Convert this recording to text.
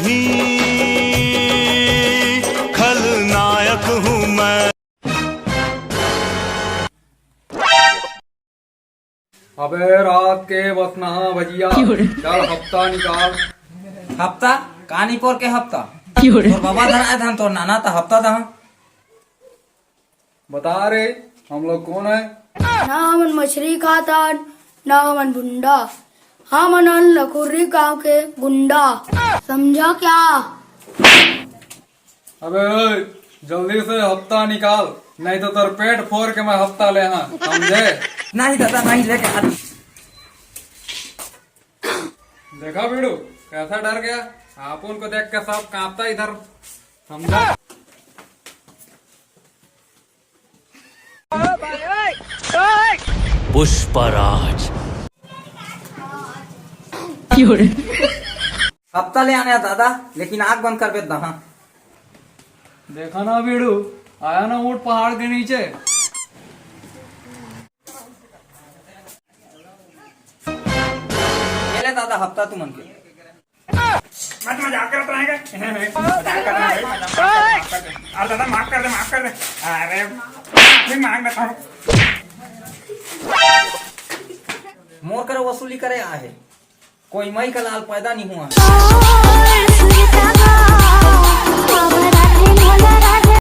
नहीं, खलनायक हूँ मैं। अबे रात के बस नहा भजिया, चल हफ्ता निकाल। हफ्ता कहानी पोर के हफ्ता तोर बाबा धन आए धन तोर नाना था हफ्ता था। बता रे हम लोग कौन है? ना हमन मछली खाता ना हमन भुंडा, हम अनन लखुरी गांव के गुंडा, समझा क्या? अबे ओए, जल्दी से हफ्ता निकाल, नहीं तो तेरे पेट फोड़ के मैं हफ्ता ले हाँ, समझे? नहीं दादा नहीं लेके आ। देखा बीड़ू कैसा डर गया, आपन को देख के सब कांपता इधर, समझा? पुष्पराज हफ्ता ले आने दादा, लेकिन आग बंद कर बेद हाँ। देखा ना बीड़ू, आया ना ऊंट पहाड़ के नीचे। ये ले दादा हफ्ता तू मन के। मैं तो मजाक करता रहेगा, मजाक कर रहा है, अरे दादा माफ कर दे, अरे मैं मांग लेता हूँ। मोर करे वसूली करे आहे, कोई मई का लाल पैदा नहीं हुआ।